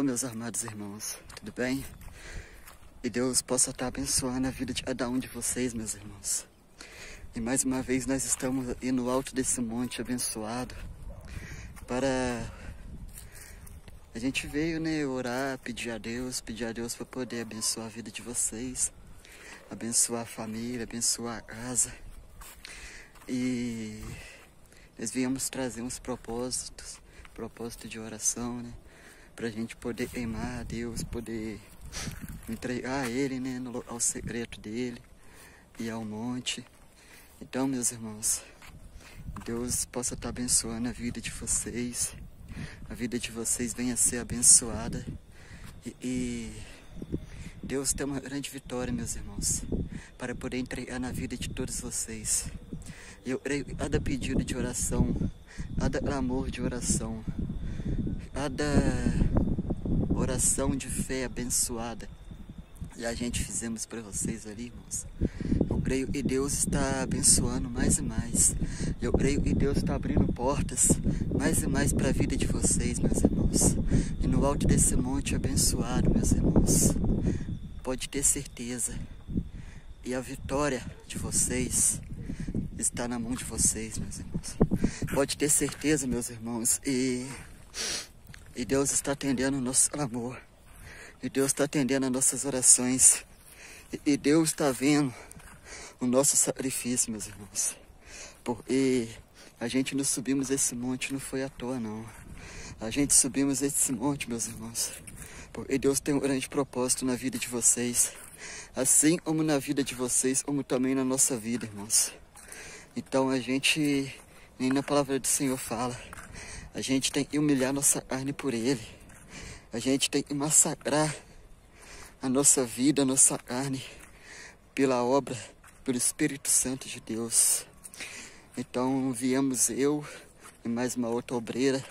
meus amados irmãos, tudo bem? E Deus possa estar abençoando a vida de cada um de vocês, meus irmãos. E mais uma vez nós estamos aí no alto desse monte abençoado para... A gente veio, né, orar, pedir a Deus para poder abençoar a vida de vocês, abençoar a família, abençoar a casa. E nós viemos trazer uns propósito de oração, né, pra gente poder amar a Deus, poder entregar a Ele, né, ao secreto dele e ao monte. Então, meus irmãos, Deus possa estar abençoando a vida de vocês. A vida de vocês venha a ser abençoada. E Deus tem uma grande vitória, meus irmãos, para poder entregar na vida de todos vocês. Eu creio que cada pedido de oração, cada clamor de oração, cada oração de fé abençoada, e a gente fizemos para vocês ali, irmãos. Eu creio que Deus está abençoando mais e mais. Eu creio que Deus está abrindo portas mais e mais para a vida de vocês, meus irmãos. E no alto desse monte abençoado, meus irmãos, pode ter certeza. E a vitória de vocês está na mão de vocês, meus irmãos. Pode ter certeza, meus irmãos. E Deus está atendendo o nosso clamor. E Deus está atendendo as nossas orações. E Deus está vendo o nosso sacrifício, meus irmãos. Porque a gente não subimos esse monte, não foi à toa, não. A gente subimos esse monte, meus irmãos, porque Deus tem um grande propósito na vida de vocês. Assim como na vida de vocês, como também na nossa vida, irmãos. Então a gente, nem na palavra do Senhor fala, a gente tem que humilhar nossa carne por Ele. A gente tem que massacrar a nossa vida, a nossa carne, pela obra, pelo Espírito Santo de Deus. Então viemos eu e mais uma outra obreira,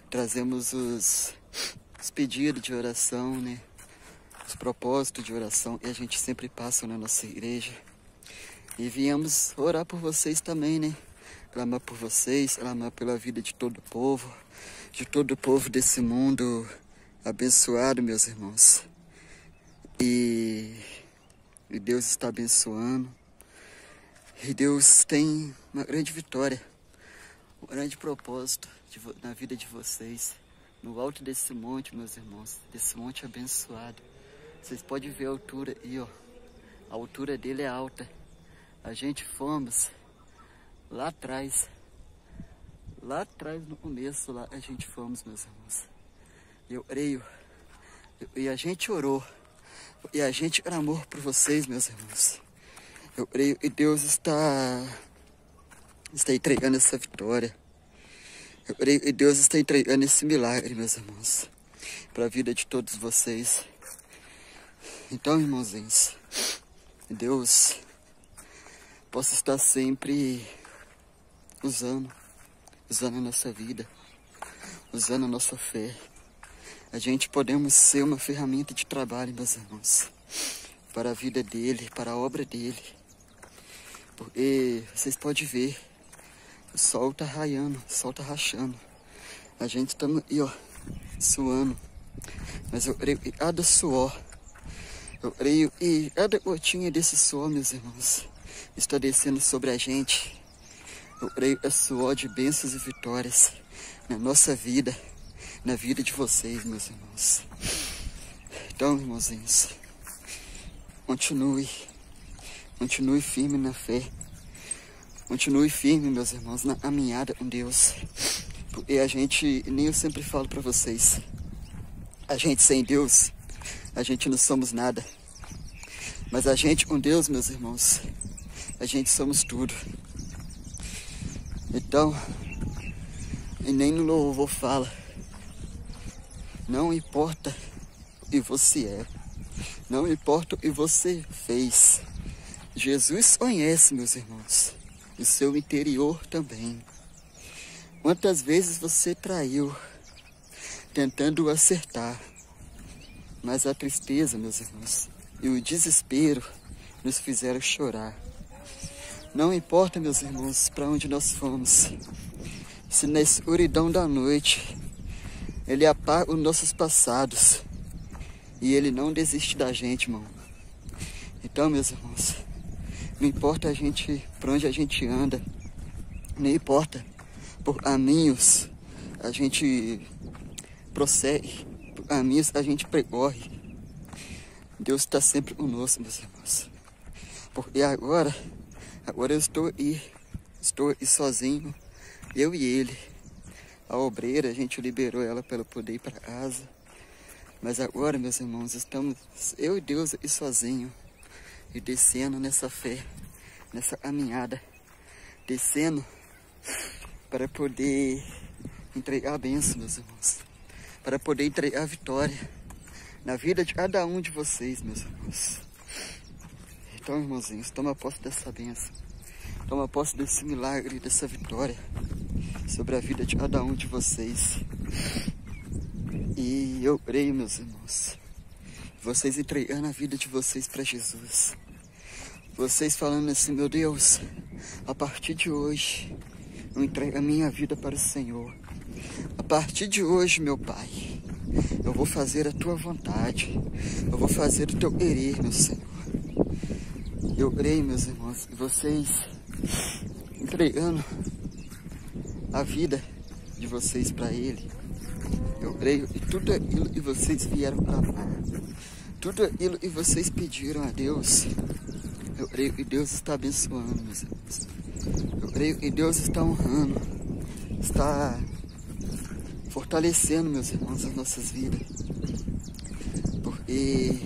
trazemos os pedidos de oração, né? Os propósitos de oração que a gente sempre passa na nossa igreja. E viemos orar por vocês também, né? Clamar por vocês, clamar pela vida de todo o povo desse mundo abençoado, meus irmãos. E Deus está abençoando. E Deus tem uma grande vitória, um grande propósito na vida de vocês. No alto desse monte, meus irmãos, desse monte abençoado. Vocês podem ver a altura aí, ó. A altura dele é alta. A gente fomos lá atrás no começo, lá a gente fomos, meus irmãos. Eu creio, e a gente orou, e a gente clamou por vocês, meus irmãos. Eu creio que Deus está entregando essa vitória. Eu creio que Deus está entregando esse milagre, meus irmãos, para a vida de todos vocês. Então, irmãozinhos, Deus possa estar sempre usando a nossa vida, usando a nossa fé. A gente podemos ser uma ferramenta de trabalho, meus irmãos, para a vida dele, para a obra dele. Porque vocês podem ver, o sol tá raiando, o sol tá rachando. A gente tá aí, ó, suando. Mas eu creio que cada suor, eu creio que cada gotinha desse suor, meus irmãos, está descendo sobre a gente. Eu creio que é suor de bênçãos e vitórias na nossa vida, na vida de vocês, meus irmãos. Então, irmãozinhos, continue firme na fé. Continue firme, meus irmãos, na caminhada com Deus. Porque a gente, nem eu sempre falo para vocês, a gente sem Deus, a gente não somos nada. Mas a gente com Deus, meus irmãos, a gente somos tudo. Então, e nem no louvor fala, não importa o que você é, não importa o que você fez, Jesus conhece, meus irmãos, o seu interior também. Quantas vezes você traiu, tentando acertar, mas a tristeza, meus irmãos, e o desespero nos fizeram chorar. Não importa, meus irmãos, para onde nós fomos, se na escuridão da noite Ele apaga os nossos passados. E Ele não desiste da gente, irmão. Então, meus irmãos, não importa a gente, por onde a gente anda, não importa por caminhos a gente prossegue, por caminhos a gente percorre. Deus está sempre conosco, meus irmãos. Porque agora eu estou aí sozinho, eu e ele. A obreira, a gente liberou ela para ela poder ir para casa. Mas agora, meus irmãos, estamos eu e Deus aí sozinho. E descendo nessa fé, nessa caminhada. Descendo para poder entregar a bênção, meus irmãos. Para poder entregar a vitória na vida de cada um de vocês, meus irmãos. Então, irmãozinhos, toma posse dessa bênção. Toma posse desse milagre, dessa vitória sobre a vida de cada um de vocês. E eu creio, meus irmãos, vocês entregando a vida de vocês para Jesus. Vocês falando assim, meu Deus, a partir de hoje, eu entrego a minha vida para o Senhor. A partir de hoje, meu Pai, eu vou fazer a Tua vontade. Eu vou fazer o Teu querer, meu Senhor. Eu creio, meus irmãos, vocês entregando a vida de vocês para Ele. Eu creio que tudo aquilo que vocês vieram clamar, tudo aquilo que vocês pediram a Deus, eu creio que Deus está abençoando, meus irmãos. Eu creio que Deus está honrando, está fortalecendo, meus irmãos, as nossas vidas. Porque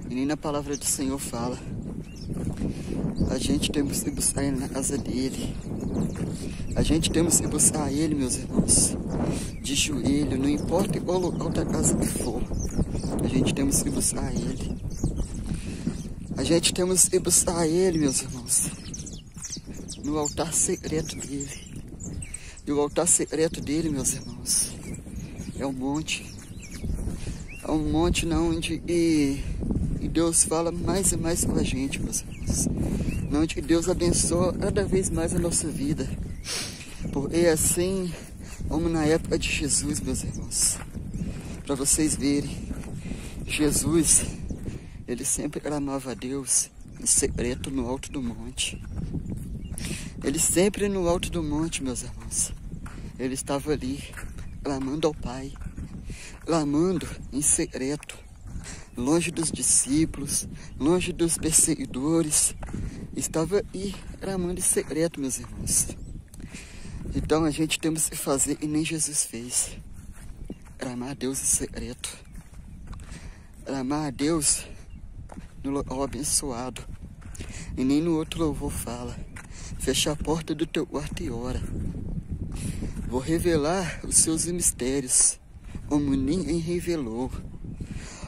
nem na palavra do Senhor fala, a gente temos que buscar Ele na casa dEle. A gente temos que buscar Ele, meus irmãos, de joelho, não importa qual local da casa que for. A gente temos que buscar Ele. A gente temos que buscar Ele, meus irmãos, no altar secreto dEle. E o altar secreto dEle, meus irmãos, é um monte. É um monte onde Deus fala mais e mais com a gente, meus irmãos. Onde Deus abençoa cada vez mais a nossa vida. Porque é assim como na época de Jesus, meus irmãos. Para vocês verem, Jesus, ele sempre clamava a Deus em secreto no alto do monte. Ele sempre no alto do monte, meus irmãos. Ele estava ali, clamando ao Pai, clamando em secreto, longe dos discípulos, longe dos perseguidores. Estava aí clamando em secreto, meus irmãos. Então a gente temos que fazer e nem Jesus fez. Clamar a Deus em secreto. Clamar a Deus no local abençoado. E nem no outro louvor fala. Fecha a porta do teu quarto e ora. Vou revelar os seus mistérios, como ninguém revelou.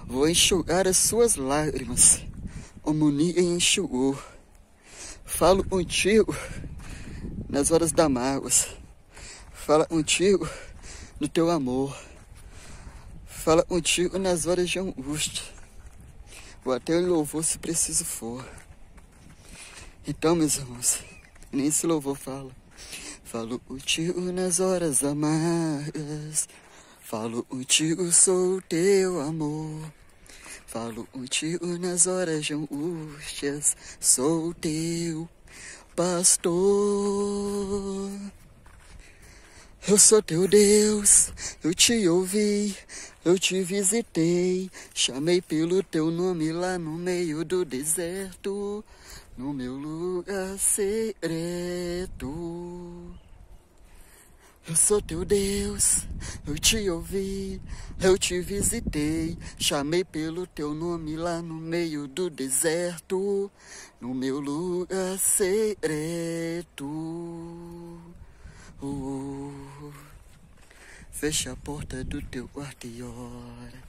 Vou enxugar as suas lágrimas, como ninguém enxugou. Falo contigo nas horas da mágoa. Fala contigo no teu amor. Fala contigo nas horas de angústia. Ou até o louvor se preciso for. Então, meus irmãos, nem esse louvor fala. Falo contigo nas horas amargas. Falo contigo, sou teu amor. Falo contigo nas horas de angústias. Sou teu pastor. Eu sou teu Deus, eu te ouvi, eu te visitei, chamei pelo teu nome lá no meio do deserto, no meu lugar secreto. Eu sou teu Deus, eu te ouvi, eu te visitei, chamei pelo teu nome lá no meio do deserto, no meu lugar secreto. Fecha a porta do teu quarto e ora.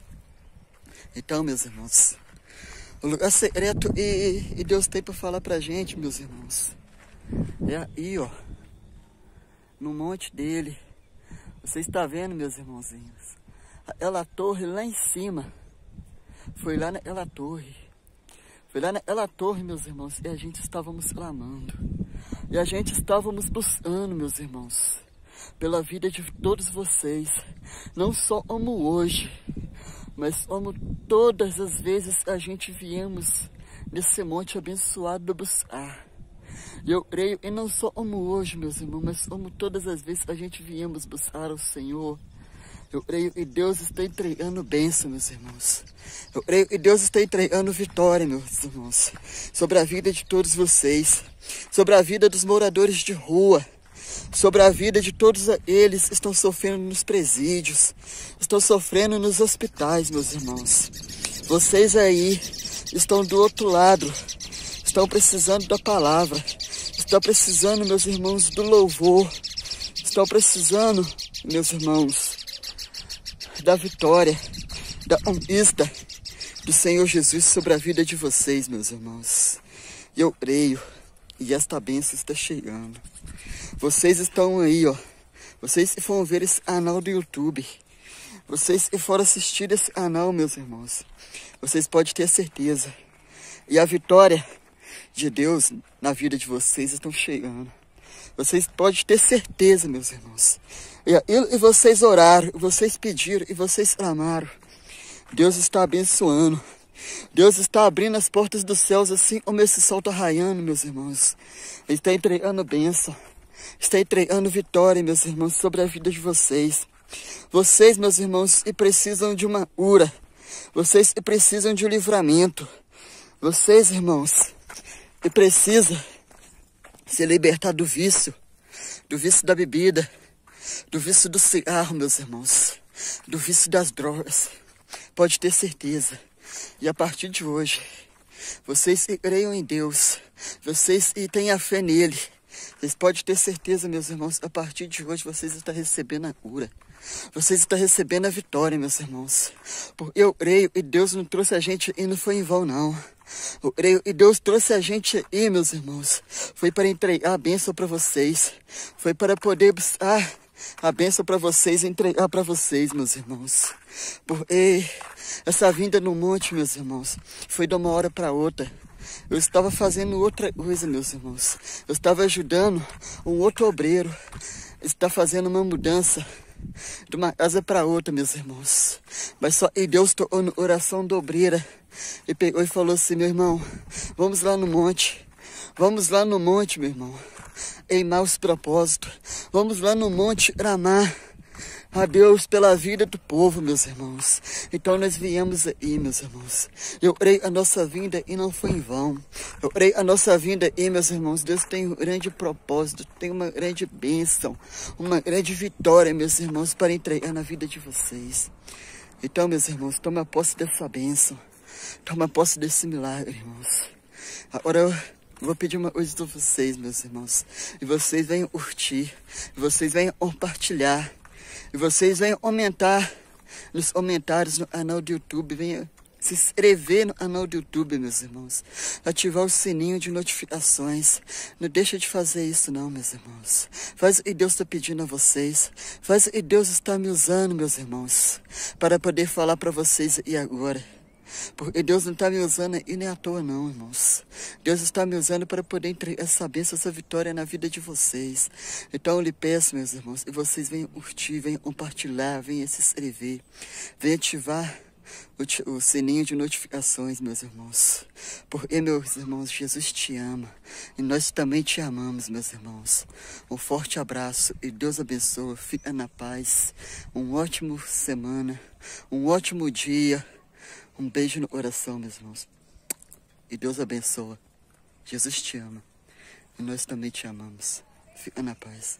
Então, meus irmãos, o lugar secreto e Deus tem para falar pra gente, meus irmãos, é aí, ó, no monte dele. Você está vendo, meus irmãozinhos, aquela torre lá em cima. Foi lá naquela torre. Foi lá naquela torre, meus irmãos, e a gente estávamos clamando. E a gente estávamos buscando, meus irmãos. pela vida de todos vocês. Não só amo hoje, mas amo todas as vezes que a gente viemos nesse monte abençoado buscar. E eu creio, e não só amo hoje, meus irmãos, mas amo todas as vezes que a gente viemos buscar o Senhor. Eu creio que Deus está entregando bênção, meus irmãos. Eu creio que Deus está entregando vitória, meus irmãos, sobre a vida de todos vocês, sobre a vida dos moradores de rua, sobre a vida de todos eles que estão sofrendo nos presídios, estão sofrendo nos hospitais, meus irmãos. Vocês aí estão do outro lado, estão precisando da palavra, estão precisando, meus irmãos, do louvor, estão precisando, meus irmãos, da vitória, da conquista do Senhor Jesus sobre a vida de vocês, meus irmãos. E eu creio, e esta bênção está chegando. Vocês estão aí, ó. Vocês que foram ver esse canal do YouTube, vocês que foram assistir esse canal, meus irmãos, vocês podem ter certeza. E a vitória de Deus na vida de vocês estão chegando. Vocês podem ter certeza, meus irmãos. E vocês oraram, vocês pediram, e vocês clamaram. Deus está abençoando. Deus está abrindo as portas dos céus assim como esse sol está raiando, meus irmãos. Ele está entregando bênção. Está entregando vitória, meus irmãos, sobre a vida de vocês. Vocês, meus irmãos, que precisam de uma cura. Vocês que precisam de um livramento. Vocês, irmãos, que precisam se libertar do vício da bebida, do vício do cigarro, meus irmãos, do vício das drogas. Pode ter certeza. E a partir de hoje, vocês que creiam em Deus, vocês que têm a fé nele, vocês podem ter certeza, meus irmãos, a partir de hoje vocês estão recebendo a cura. Vocês estão recebendo a vitória, meus irmãos. Porque eu creio que Deus não trouxe a gente e não foi em vão, não. Eu creio que Deus trouxe a gente aí, meus irmãos. Foi para entregar a bênção para vocês. Foi para poder buscar a bênção para vocês e entregar para vocês, meus irmãos. Porque essa vinda no monte, meus irmãos, foi de uma hora para outra. Eu estava fazendo outra coisa, meus irmãos. Eu estava ajudando um outro obreiro. Está fazendo uma mudança de uma casa para outra, meus irmãos. Mas só e Deus tocou no oração da obreira e pegou e falou assim: meu irmão, vamos lá no monte. Vamos lá no monte, meu irmão, queimar os propósitos. Vamos lá no monte clamar a Deus pela vida do povo, meus irmãos. Então nós viemos aí, meus irmãos. Eu creio a nossa vinda e não foi em vão. Eu creio a nossa vinda aí, meus irmãos. Deus tem um grande propósito, tem uma grande bênção, uma grande vitória, meus irmãos, para entregar na vida de vocês. Então, meus irmãos, toma posse dessa bênção. Toma posse desse milagre, irmãos. Agora eu vou pedir uma coisa para vocês, meus irmãos. E vocês venham curtir, e vocês venham compartilhar. E vocês venham aumentar nos comentários no canal do YouTube. Venham se inscrever no canal do YouTube, meus irmãos. Ativar o sininho de notificações. Não deixa de fazer isso não, meus irmãos. Faz o que Deus está pedindo a vocês. Faz o que Deus está me usando, meus irmãos, para poder falar para vocês e agora. Porque Deus não está me usando e nem à toa não, irmãos. Deus está me usando para poder entregar essa bênção, essa vitória na vida de vocês. Então eu lhe peço, meus irmãos, e vocês venham curtir, venham compartilhar, venham se inscrever, venham ativar o sininho de notificações, meus irmãos. Porque, meus irmãos, Jesus te ama e nós também te amamos, meus irmãos. Um forte abraço e Deus abençoe. Fica na paz. Uma ótima semana, um ótimo dia. Um beijo no coração, meus irmãos. E Deus abençoa. Jesus te ama. E nós também te amamos. Fica na paz.